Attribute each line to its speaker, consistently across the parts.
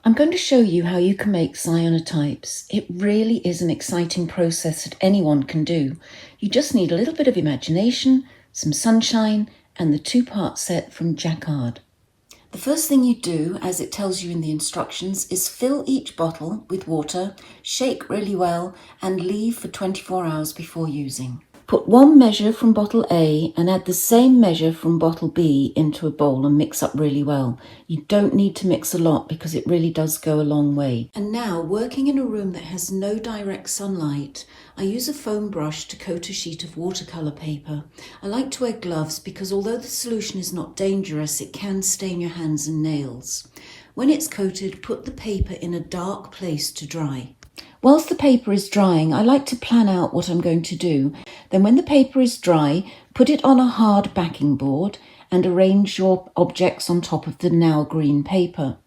Speaker 1: I'm going to show you how you can make cyanotypes. It really is an exciting process that anyone can do. You just need a little bit of imagination, some sunshine, and the two-part set from Jacquard. The first thing you do, as it tells you in the instructions, is fill each bottle with water, shake really well, and leave for 24 hours before using. Put one measure from bottle A and add the same measure from bottle B into a bowl and mix up really well. You don't need to mix a lot because it really does go a long way. And now, working in a room that has no direct sunlight, I use a foam brush to coat a sheet of watercolour paper. I like to wear gloves because although the solution is not dangerous, it can stain your hands and nails. When it's coated, put the paper in a dark place to dry. Whilst the paper is drying, I like to plan out what I'm going to do. Then when the paper is dry, put it on a hard backing board and arrange your objects on top of the now green paper.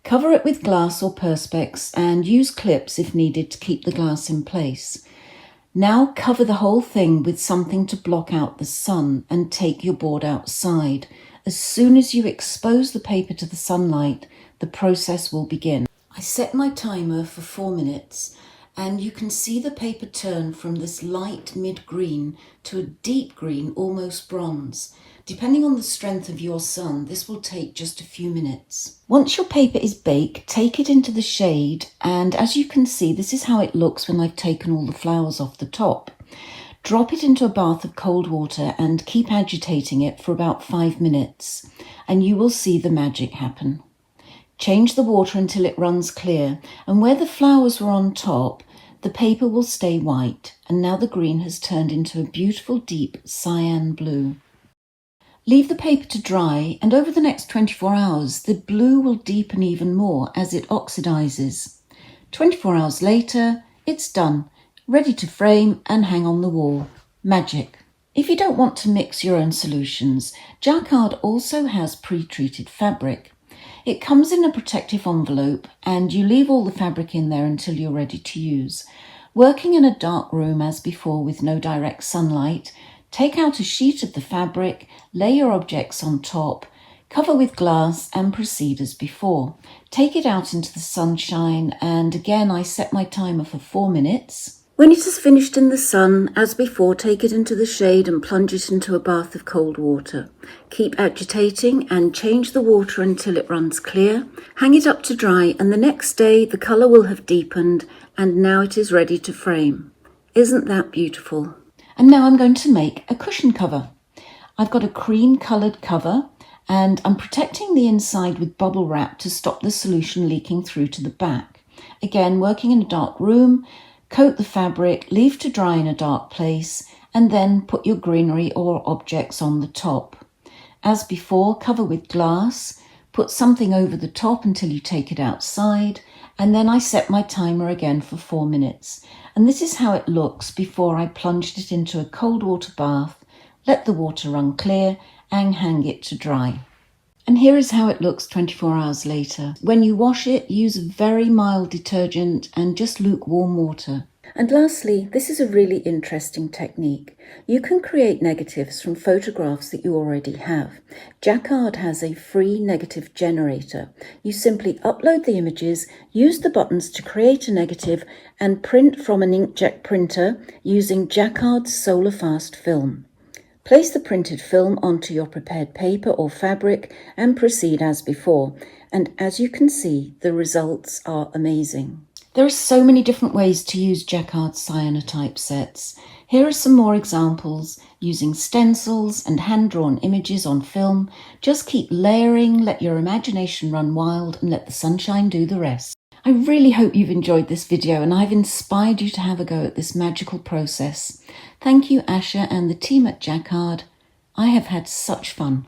Speaker 1: Cover it with glass or perspex and use clips if needed to keep the glass in place. Now cover the whole thing with something to block out the sun and take your board outside. As soon as you expose the paper to the sunlight, the process will begin. I set my timer for 4 minutes and you can see the paper turn from this light mid-green to a deep green, almost bronze. Depending on the strength of your sun, this will take just a few minutes. Once your paper is baked, take it into the shade, and as you can see, this is how it looks when I've taken all the flowers off the top. Drop it into a bath of cold water and keep agitating it for about 5 minutes, and you will see the magic happen. Change the water until it runs clear, and where the flowers were on top, the paper will stay white, and now the green has turned into a beautiful deep cyan blue. Leave the paper to dry, and over the next 24 hours, the blue will deepen even more as it oxidizes. 24 hours later, it's done, ready to frame and hang on the wall. Magic. If you don't want to mix your own solutions, Jacquard also has pre-treated fabric. It comes in a protective envelope and you leave all the fabric in there until you're ready to use. Working in a dark room as before with no direct sunlight, take out a sheet of the fabric, lay your objects on top, cover with glass and proceed as before. Take it out into the sunshine and again I set my timer for 4 minutes. When it is finished in the sun, as before, take it into the shade and plunge it into a bath of cold water. Keep agitating and change the water until it runs clear. Hang it up to dry and the next day the colour will have deepened and now it is ready to frame. Isn't that beautiful? And now I'm going to make a cushion cover. I've got a cream coloured cover and I'm protecting the inside with bubble wrap to stop the solution leaking through to the back. Again, working in a dark room, coat the fabric, leave to dry in a dark place, and then put your greenery or objects on the top. As before, cover with glass, put something over the top until you take it outside, and then I set my timer again for 4 minutes. And this is how it looks before I plunged it into a cold water bath, let the water run clear, and hang it to dry. And here is how it looks 24 hours later. When you wash it, use a very mild detergent and just lukewarm water. And lastly, this is a really interesting technique. You can create negatives from photographs that you already have. Jacquard has a free negative generator. You simply upload the images, use the buttons to create a negative, and print from an inkjet printer using Jacquard's Solar Fast film. Place the printed film onto your prepared paper or fabric and proceed as before. And as you can see, the results are amazing. There are so many different ways to use Jacquard cyanotype sets. Here are some more examples using stencils and hand-drawn images on film. Just keep layering, let your imagination run wild and let the sunshine do the rest. I really hope you've enjoyed this video and I've inspired you to have a go at this magical process. Thank you, Asha and the team at Jacquard. I have had such fun.